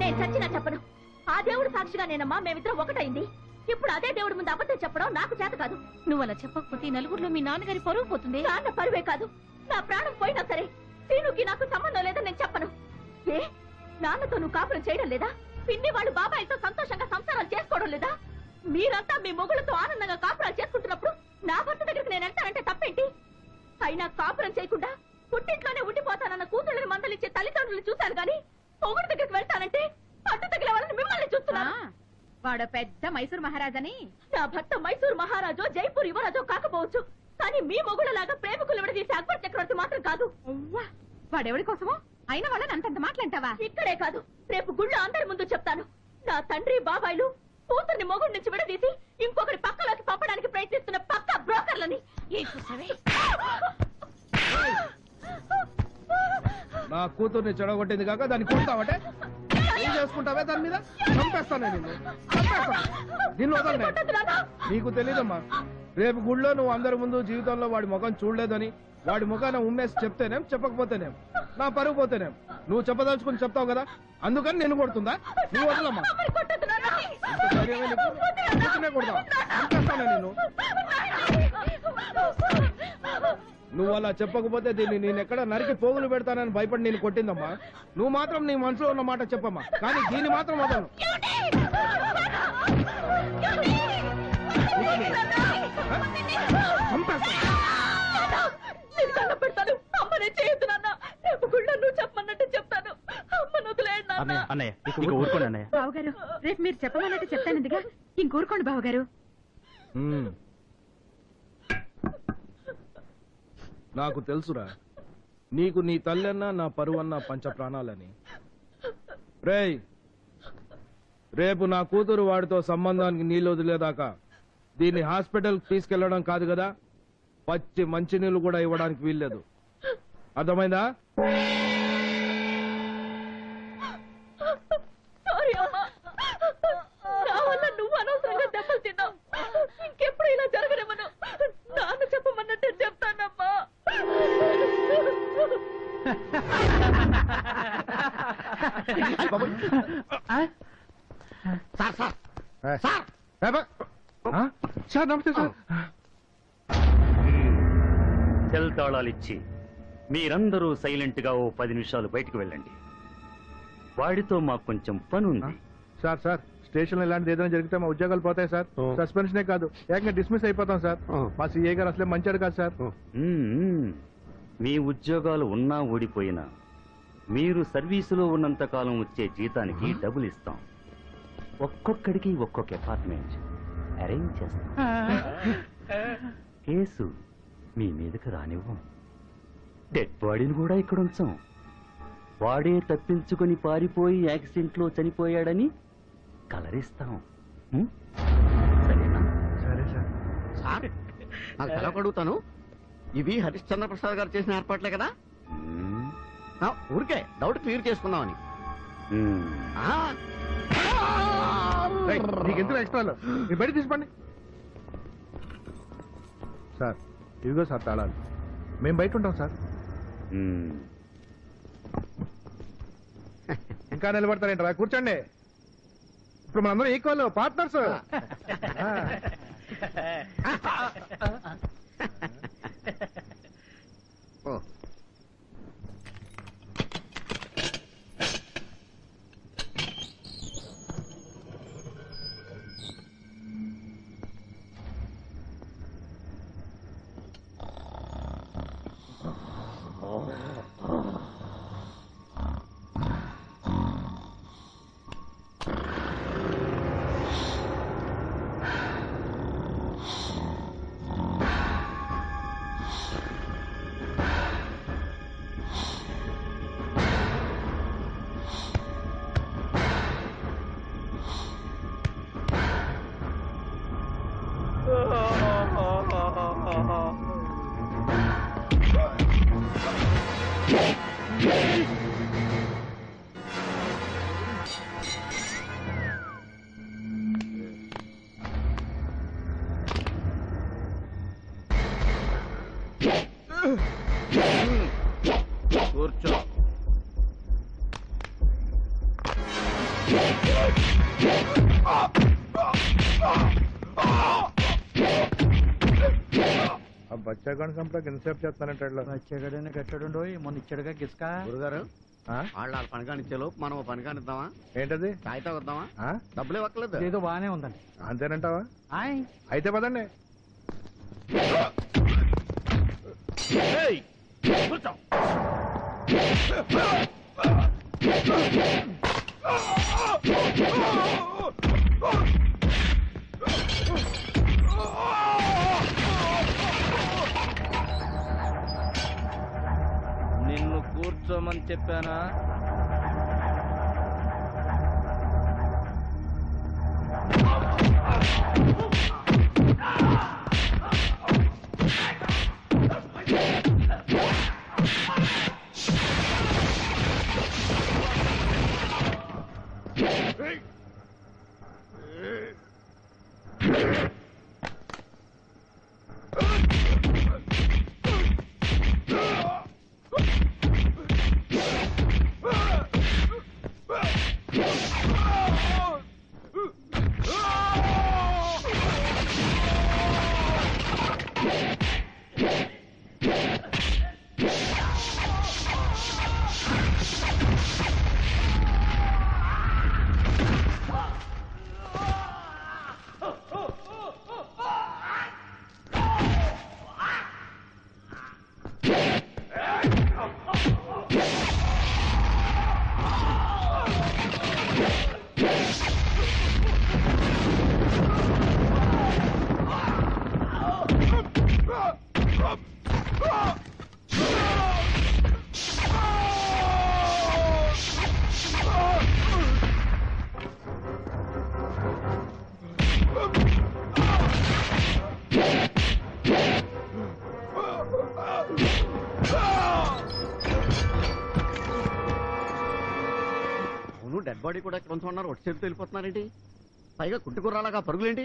నేను చచ్చినా చెప్పను. ఆ దేవుడు సాక్షిగా నేనమ్మా మేమిద్దరం ఒకటైంది. ఇప్పుడు అదే దేవుడి ముందు అబద్ధం చెప్పడం నాకు చేత కాదు. నువ్వు అలా చెప్పకపోతే నలుగురిలో మీ నాన్నగారి పరువు పోతుంది. నాన్న పరువే కాదు, నా ప్రాణం పోయినా సరే సీనుకి నాకు సంబంధం లేదని నేను చెప్పను. ఏ నాన్నతో నువ్వు కాపురం చేయడం లేదా? పిన్ని వాళ్ళు బాబాయితో సంతోషంగా సంసారాలు చేసుకోవడం లేదా? మీరంతా మీ మొగుళ్ళతో ఆనందంగా కాపురాలు చేసుకుంటున్నప్పుడు నా భర్త దగ్గరికి నేను వెళ్తానంటే తప్పేంటి? అయినా కాపురం చేయకుండా పుట్టింట్లోనే ఉండిపోతానన్న కూతుళ్ళని మందలిచ్చే తల్లిదండ్రులు చూశాను గాని మొగుడు దగ్గరికి వెళ్తానంటే పట్టు తగిలే వాళ్ళని మిమ్మల్ని చూస్తున్నా. వాడు పెద్ద మైసూర్ మహారాజని. నా భర్త మైసూర్ మహారాజో జైపూర్ యువరాజో కాకపోవచ్చు, కానీ మీ మొగుళ్ళలాగా ప్రేమికులు విడదీసే అక్బర్ చక్రవర్తి మాత్రం కాదు. వాడెవడి కోసమో అయిన వాళ్ళని అంతంత మాట్లాంటావా? ఇక్కడే కాదు, రేపు గుళ్ళో అందరి ముందు చెప్తాను. నా తండ్రి బాబాయిలు కూతుర్ని మొగుడి నుంచి విడదీసి ఇంకొకరి పక్కలోకి పంపడానికి ప్రయత్నిస్తున్న పక్క బ్రోకర్లని. నా కూతుర్ని చెడగొట్టింది కాక దాన్ని కొడతావటే? ఏం చేసుకుంటావే దాని మీద? చంపేస్తానే నిన్ను వదలనే. నీకు తెలీదమ్మా, రేపు గుళ్ళో నువ్వు అందరి ముందు జీవితంలో వాడి ముఖం చూడలేదని వాడి ముఖాన్ని ఉమ్మేసి చెప్తేనేం, చెప్పకపోతేనేం నా పరుగు పోతేనేం. నువ్వు చెప్పదలుచుకుని చెప్తావు కదా, అందుకని నేను కొడుతుందా? నువ్వు వదలమ్మా. కొడతావా? చంపేస్తానే నిన్ను. నువ్వు అలా చెప్పకపోతే దీన్ని నేనెక్కడ నరికి పోగులు పెడతానని భయపడి నేను కొట్టిందమ్మా. నువ్వు మాత్రం నీ మనసులో ఉన్న మాట చెప్పమ్మా, కానీ దీన్ని మాత్రం వదలను. బావగారు, రేపు మీరు చెప్పమన్నట్టు చెప్తానందిగా, ఇంకూరుకోండి బావగారు. నాకు తెలుసురా, నీకు నీ తల్లన్నా నా పరువన్నా పంచ ప్రాణాలని. రేయ్, రేపు నా కూతురు వాడితో సంబంధానికి నీళ్ళు వదిలేదాకా దీన్ని హాస్పిటల్ తీసుకెళ్లడం కాదు కదా, పచ్చి మంచినీళ్ళు కూడా ఇవ్వడానికి వీల్లేదు. అర్థమైందా? నువ్వు అనవసరంగా దెబ్బలు తిన్నావు. ఇంకెప్పుడు ఇలా జరగలేమను. నాన్న చెప్పమన్నట్టే చెప్తానమ్మా. సెల్ తాళాలిచ్చి మీరందరూ సైలెంట్ గా ఓ 10 నిమిషాలు బయటకు వెళ్ళండి. వాడితో మాకు కొంచెం పని ఉంది. సార్ సార్, స్టేషన్ లో ఇలాంటిది ఏదైనా జరిగితే మా ఉద్యోగాలు పోతాయి సార్. సస్పెన్షనే కాదు, ఏకంగా డిస్మిస్ అయిపోతాం సార్. మా సీఏ గారు అసలే మంచాడు కాదు సార్. మీ ఉద్యోగాలు ఉన్నా ఊడిపోయినా మీరు సర్వీసులో ఉన్నంత కాలం వచ్చే జీతానికి డబ్బులు ఇస్తాం. ఒక్కొక్కడికి ఒక్కొక్క అపార్ట్మెంట్ అరేంజ్ చేస్తాం. కేసు మీ మీదకి రానివ్వం. డెడ్ బాడీని కూడా ఇక్కడ ఉంచాం. వాడే తప్పించుకొని పారిపోయి యాక్సిడెంట్ లో చనిపోయాడని కలరిస్తాం. సరేనా? సరే సార్. సార్, నాకు తెలవక అడుగుతాను, ఇవి హరిశ్చంద్ర ప్రసాద్ గారు చేసిన ఏర్పాట్లే కదా? ఊరికే డౌట్ క్లియర్ చేసుకుందామని. నీకెందుకు ఎక్స్ట్రాలు? మీరు బయట తీసుకోండి సార్. ఇదిగో సార్ తాళాలు. మేము బయట ఉంటాం సార్. ఇంకా నిలబడతారేంట్రా? కూర్చోండి. ఇప్పుడు మనందరం ఈక్వల్ పార్ట్నర్స్. కూర్చో. ఆ బచ్చాగాని సంపడానికి ఎంతసేపు చేస్తానంటాడు వచ్చేగడనే కట్టాడు మొన్న ఇచ్చాడుగా గిస్కా గురుగారు వాళ్ళ పని కానిచ్చేలో మనం పని కానిద్దామా? ఏంటది కాగితం వద్దామా? ఆ? డబ్బులు ఇవ్వట్లేదు. ఏదో బాగానే ఉందండి. అంతేనంటావా? ఆయ్ అయితే పదండి. నిన్ను కూర్చోమని చెప్పానా? డెడ్ బాడీ కూడా ఇక్కడ ఉంచుకున్నారు. ఒట్టి చేతితో వెళ్ళిపోతున్నారేంటి? పైగా కుట్టుకురాలాగా పరుగులేంటి?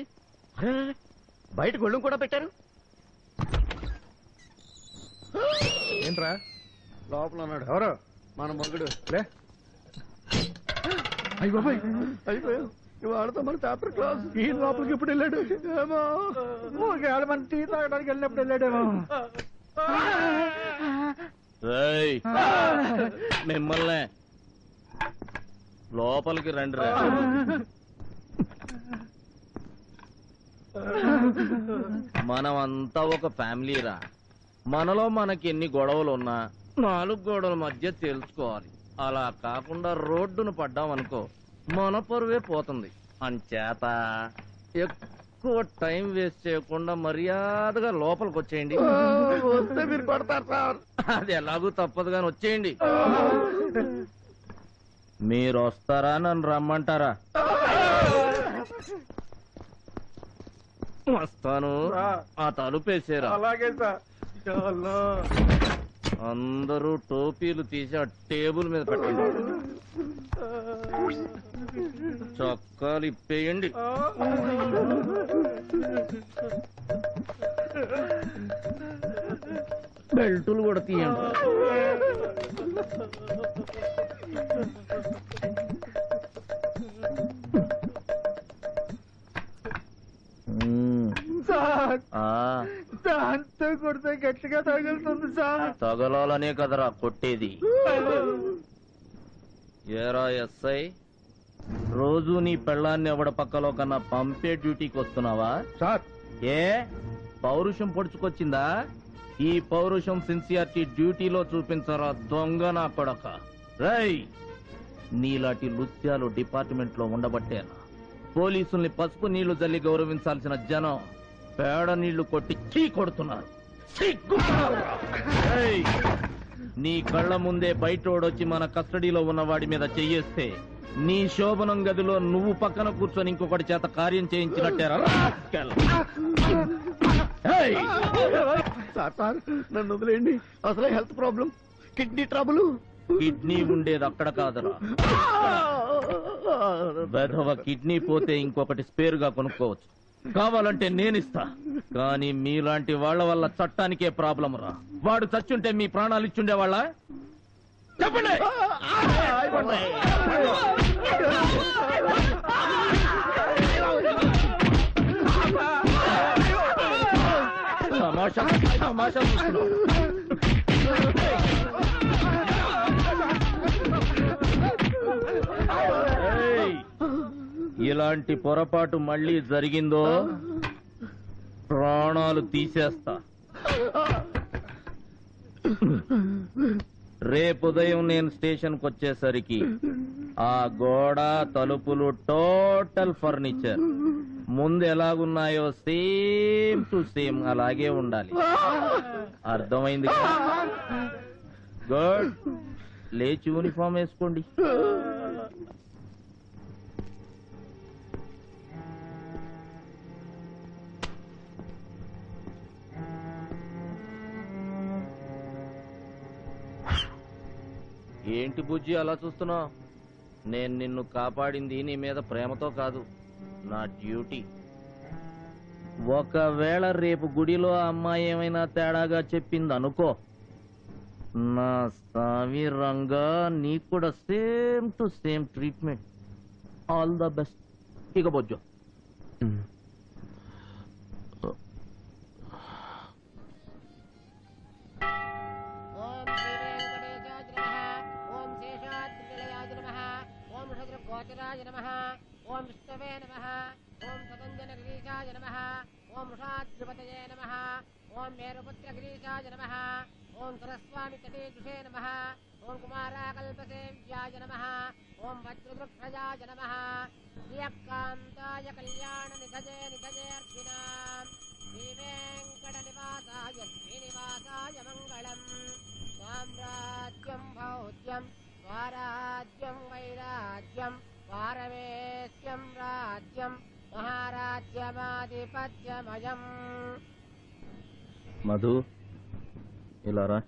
అరే బయట గొళ్ళం కూడా పెట్టారు. ఏంట్రా లోపల ఉన్నాడు ఎవరు? మన మగుడు. లే అయ్యి బాబాయ్, అయిపోయావు ఇవాళతో మన పేపర్ క్లాస్. ఈ లోపలికి ఎప్పుడు వెళ్ళాడు? ఏమో ఒకవేళ మన టీ తాగడానికి వెళ్ళినప్పుడు వెళ్ళాడేమో. మిమ్మల్ని లోపలికి రండి రా. మనమంతా ఒక ఫ్యామిలీరా. మనలో మనకి ఎన్ని గొడవలు ఉన్నా 4 గోడల మధ్య తెలుసుకోవాలి. అలా కాకుండా రోడ్డును పడ్డామనుకో మన పరువే పోతుంది. అంచేత ఎక్కువ టైం వేస్ట్ చేయకుండా మర్యాదగా లోపలికి వచ్చేయండి. వస్తే మీరు పడతారు సార్. అది ఎలాగూ తప్పదు కానీ వచ్చేయండి. మీరు వస్తారా నన్ను రమ్మంటారా? వస్తాను. ఆ తలుపేసారా? అలాగే సార్. అందరూ టోపీలు తీసి ఆ టేబుల్ మీద పెట్టండి. చొక్కాలు ఇప్పేయండి. బెల్టులు కూడా తీయండి. సార్ ఆ దాంతో కొడితే గట్టిగా తగులుతుంది సార్. తగలాలనే కదరా కొట్టేది. ఏరా ఎస్ఐ, రోజు నీ పెళ్ళాన్ని ఎవడ పక్కలో కన్నా పంపే డ్యూటీకి వస్తున్నావా? సార్ ఏ పౌరుషం పొడుచుకొచ్చిందా? ఈ పౌరుషం సిన్సియారిటీ డ్యూటీలో చూపించరా దొంగ నా కొడక. రై, నీలాంటి లుత్యాలు డిపార్ట్మెంట్ లో ఉండబట్టేనా పోలీసుల్ని పసుపు నీళ్లు జల్లి గౌరవించాల్సిన జనం పేడ నీళ్లు కొట్టి చీ కొడుతున్నారు. ఏయ్, నీ కళ్ళ ముందే బయటోడొచ్చి మన కస్టడీలో ఉన్న వాడి మీద చెయ్యేస్తే నీ శోభనం గదిలో నువ్వు పక్కన కూర్చొని ఇంకొకటి చేత కార్యం చేయించినట్టేరా? ఏయ్, సార్ సార్ నన్ను వదిలేయండి. అసలే health problem, kidney trouble. Kidney ఉండేది అక్కడ కాదురా. వెధవ కిడ్నీ పోతే ఇంకొకటి స్పేర్ గా కొనుక్కోవచ్చు. కావాలంటే నేనిస్తా. కానీ మీలాంటి వాళ్ళ వల్ల చట్టానికే ప్రాబ్లం రా. వాడు చచ్చుంటే మీ ప్రాణాలు ఇచ్చుండే వాళ్ళ చెప్పండి. తమాషా చూస్తున్నావు? ఏయ్, ఇలాంటి పొరపాటు మళ్ళీ జరిగిందో ప్రాణాలు తీసేస్తా. రేపు ఉదయం నేను స్టేషన్కి వచ్చేసరికి ఆ గోడ తలుపులు టోటల్ ఫర్నిచర్ ముందు ఎలాగున్నాయో సేమ్ టు సేమ్ అలాగే ఉండాలి. అర్థమైంది కదా? గుడ్. లేచి యూనిఫామ్ వేసుకోండి. ఏంటి బుజ్జి అలా చూస్తున్నావు? నేను నిన్ను కాపాడింది నీ మీద ప్రేమతో కాదు, నా డ్యూటీ. ఒకవేళ రేపు గుడిలో ఆ అమ్మాయి ఏమైనా తేడాగా చెప్పింది అనుకో, నా స్వామి రంగా నీకు కూడా same to same treatment. All the best. ఇక బొజ్జో. గోచరాయ నమః. ఓం విష్ణవే నమః. ఓం సతంజన గిరీశాయ నమః. ఓం వృషాద్రిపతయే నమః. ఓం మేరుపుత్ర గిరీశాయ నమః. ఓం సరస్వామి తటీజుషే నమః. ఓం కుమారాకల్పసేవ్యాయ నమః. ఓం వజ్రవృక్షయాయ నమః. శ్రియకాంతాయ కళ్యాణ నిధజే నిధజేర్చినాం. శ్రీవేంకట నివాసాయ శ్రీనివాసాయ మంగళం. సామ్రాజ్యం భౌత్యం స్వరాజ్యం వైరాజ్యం పారమేశ్యం రాజ్యం మహారాజ్యమాధిపత్యమయం. మధు ఇలా రా.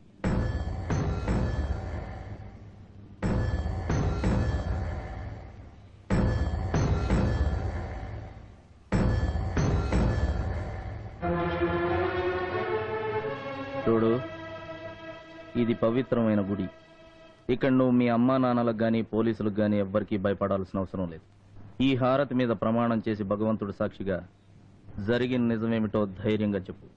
చూడు, ఇది పవిత్రమైన గుడి. ఇక్కడ నువ్వు మీ అమ్మా నాన్నలకు గాని పోలీసులకు గాని ఎవ్వరికీ భయపడాల్సిన అవసరం లేదు. ఈ హారతి మీద ప్రమాణం చేసి భగవంతుడు సాక్షిగా జరిగిన నిజమేమిటో ధైర్యంగా చెప్పు.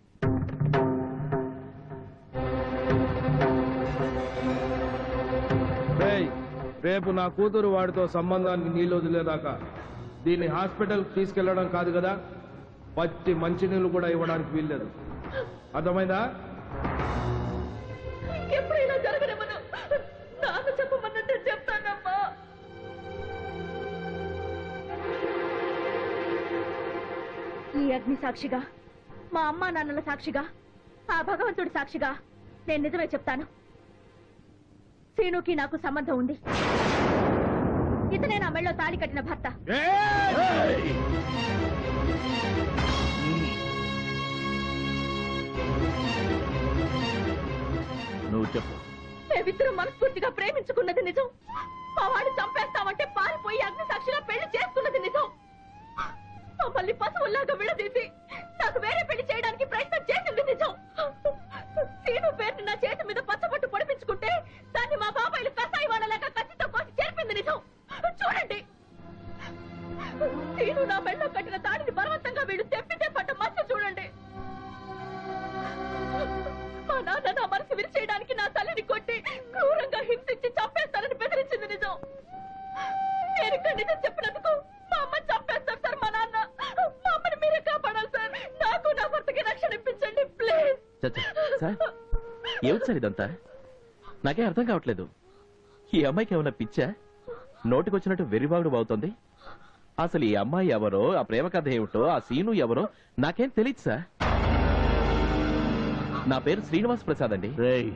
రేపు నా కూతురు వాడితో సంబంధానికి నీళ్ళు వదిలేదాకా దీన్ని హాస్పిటల్కి తీసుకెళ్లడం కాదు కదా, పచ్చి మంచినీళ్ళు కూడా ఇవ్వడానికి వీల్లేదు. అర్థమైందా? ఎప్పుడైనా జరగనివ్వను. నాకు చెప్పమన్నట్టే చెప్తానమ్మా. ఈ అగ్ని సాక్షిగా, మా అమ్మా నాన్నల సాక్షిగా, ఆ భగవంతుడి సాక్షిగా నేను నిజమే చెప్తాను. శ్రీనుకి నాకు సంబంధం ఉంది. ఇతనే నా మెళ్ళో తాళి కట్టిన భర్త. నువ్వు చెప్పు. మేమిద్దరం మనస్ఫూర్తిగా ప్రేమించుకున్నది నిజం. మా వాడిని చంపేస్తామంటే పారిపోయి అగ్ని సాక్షిగా పెళ్లి చేసుకున్నది నిజం. మమ్మల్ని పశువుల్లాగా విడదీసి నాకు వేరే పెళ్లి చేయడానికి ప్రయత్నం చేసింది నిజం. సీను పేరుని నా చేతి మీద పచ్చబట్టు పొడిపించుకుంటే దాన్ని మా బాబాయిలు కసాయి వాళ్ళలాగా కత్తితో కోసి చేర్పింది నిజం. చూడండి, సీను నా మెళ్ళో కట్టిన తాడిని బలవంతంగా వీడు తెప్పితే పట్ట మచ్చ చూడండి. మా నాన్న నా మనసు విరిచేయడానికి నా తల్లిని కొట్టి క్రూరంగా హింసించి చంపేస్తానని బెదిరించింది నిజం. నేను ఇక్కడ నిజం చెప్పినందుకు మా అమ్మ చంపేస్తారు సార్. మా నాన్న, మా అమ్మని మీరే కాపాడాలి సార్. నాకు నా భర్తకి రక్షణ ఇప్పించండి ప్లీజ్. సార్, ఏమిటి సార్ ఇదంతా? నాకే అర్థం కావట్లేదు. ఈ అమ్మాయికి ఏమైనా పిచ్చా? నోటికొచ్చినట్టు వెర్రిబాగుడు బాగుతుంది. అసలు ఈ అమ్మాయి ఎవరో, ఆ ప్రేమ కథ ఏమిటో, ఆ సీను ఎవరో నాకేం తెలియదు సార్. నా పేరు శ్రీనివాస్ ప్రసాద్ అండి. రేయ్,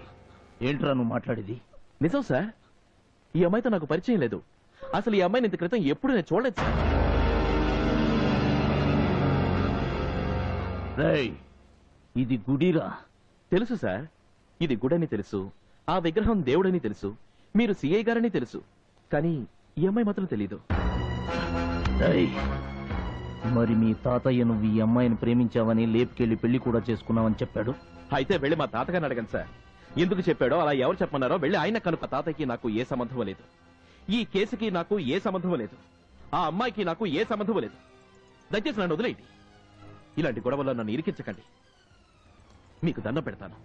ఏంట్రా నువ్వు మాట్లాడేది? నిజం సార్, ఈ అమ్మాయితో నాకు పరిచయం లేదు. అసలు ఈ అమ్మాయిని ఇంత క్రితం ఎప్పుడు నేను చూడలేదు సార్. రేయ్, ఇది గుడిరా. తెలుసు సార్, ఇది గుడని తెలుసు, ఆ విగ్రహం దేవుడని తెలుసు, మీరు సిఐ గారని తెలుసు, కానీ ఈ అమ్మాయి మాత్రం తెలీదు. రేయ్, మరి మీ తాతయ్య నువ్వు ఈ అమ్మాయిని ప్రేమించావని లేపుకెళ్లి పెళ్లి కూడా చేసుకున్నావని చెప్పాడు. అయితే వెళ్ళి మా తాతగారిని అడగండి సార్. ఎందుకు చెప్పాడో, అలా ఎవరు చెప్పమన్నారో వెళ్ళి ఆయన కనుక. తాతయ్యకి నాకు ఏ సంబంధం లేదు, ఈ కేసుకి నాకు ఏ సంబంధం లేదు, ఆ అమ్మాయికి నాకు ఏ సంబంధం లేదు. దయచేసి నన్ను వదిలేయండి. ఇలాంటి గొడవల్లో నన్ను ఇరికించకండి. మీకు దండం పెడతాను.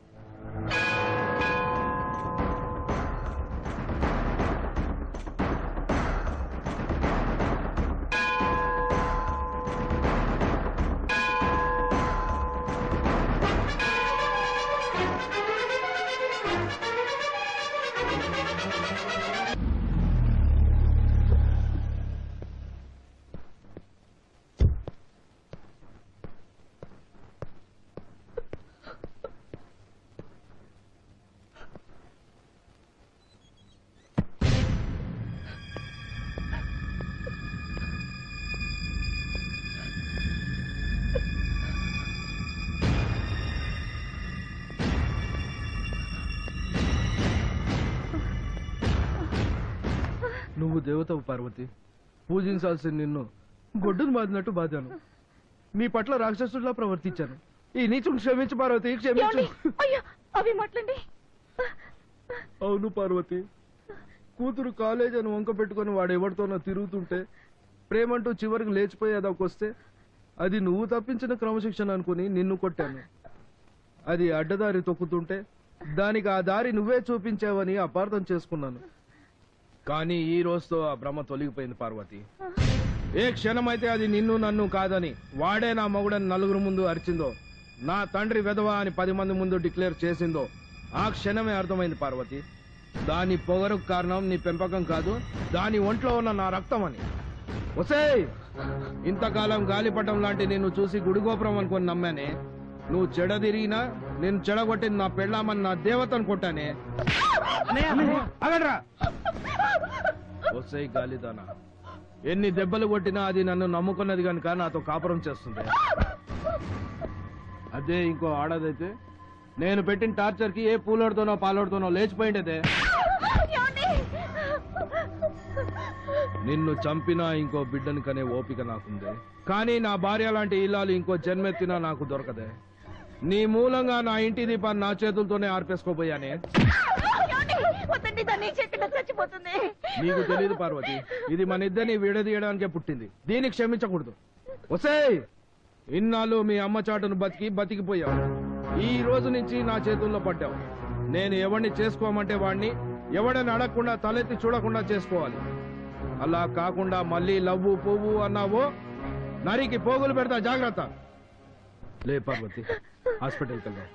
నువ్వు దేవతవు పార్వతి. పూజించాల్సిన నిన్ను గొడ్డును బాదినట్టు బాధాను. నీ పట్ల రాక్షసుడిలా ప్రవర్తించాను. ఈ నీచుని క్షమించు పార్వతి, క్షమించు. అవి మాట్లాడి. అవును పార్వతి, కూతురు కాలేజ్ అని వంక పెట్టుకుని వాడు ఎవరితోనో తిరుగుతుంటే ప్రేమంటూ చివరికి లేచిపోయేదాకొస్తే అది నువ్వు తప్పించిన క్రమశిక్షణ అనుకుని నిన్ను కొట్టాను. అది అడ్డదారి తొక్కుతుంటే దానికి ఆ దారి నువ్వే చూపించావని అపార్థం చేసుకున్నాను. కానీ ఈ రోజుతో ఆ భ్రమ తొలగిపోయింది పార్వతి. ఏ క్షణమైతే అది నిన్ను నన్ను కాదని వాడే నా మగుడని నలుగురు ముందు అరిచిందో, నా తండ్రి వెధవ అని 10 మంది ముందు డిక్లేర్ చేసిందో, ఆ క్షణమే అర్థమైంది పార్వతి, దాని పొగరుకు కారణం నీ పెంపకం కాదు, దాని ఒంట్లో ఉన్న నా రక్తం అని. ఒసేయ్, ఇంతకాలం గాలిపటం లాంటి నిన్ను చూసి గుడిగోపురం అనుకొని నమ్మానే. నువ్వు చెడదిరిగినా నేను చెడగొట్టింది నా పెళ్ళామని నా దేవతను కొట్టానే. అగడ్రా. ఒసేయ్ గాలిదానా, ఎన్ని దెబ్బలు కొట్టినా అది నన్ను నమ్ముకున్నది కనుక నాతో కాపురం చేస్తుంది. అదే ఇంకో ఆడదైతే నేను పెట్టిన టార్చర్ కి ఏ పూలోడుతోనో పాలోడుతోనో లేచిపోయిండేదే. నిన్ను చంపినా ఇంకో బిడ్డని కనే ఓపిక నాకుంది. కానీ నా భార్య లాంటి ఇల్లాలు ఇంకో జన్మెత్తినా నాకు దొరకదే. నీ మూలంగా నా ఇంటి దీపాన్ని నా చేతులతోనే ఆర్పేసుకోపోయానే. నీకు తెలీదు పార్వతి, ఇది మన ఇద్దరిని విడదీయడానికే పుట్టింది. దీన్ని క్షమించకూడదు. ఒసేయ్, ఇన్నాళ్ళు మీ అమ్మ చాటును బతికిపోయావు. ఈ రోజు నుంచి నా చేతుల్లో పడ్డావు. నేను ఎవరిని చేసుకోమంటే వాడిని, ఎవడని అడగకుండా తలెత్తి చూడకుండా చేసుకోవాలి. అలా కాకుండా మళ్ళీ లవ్వు పువ్వు అన్నావో నరికి పోగులు పెడతా, జాగ్రత్త. లే పార్వతి, హాస్పిటల్కి వెళ్దాం.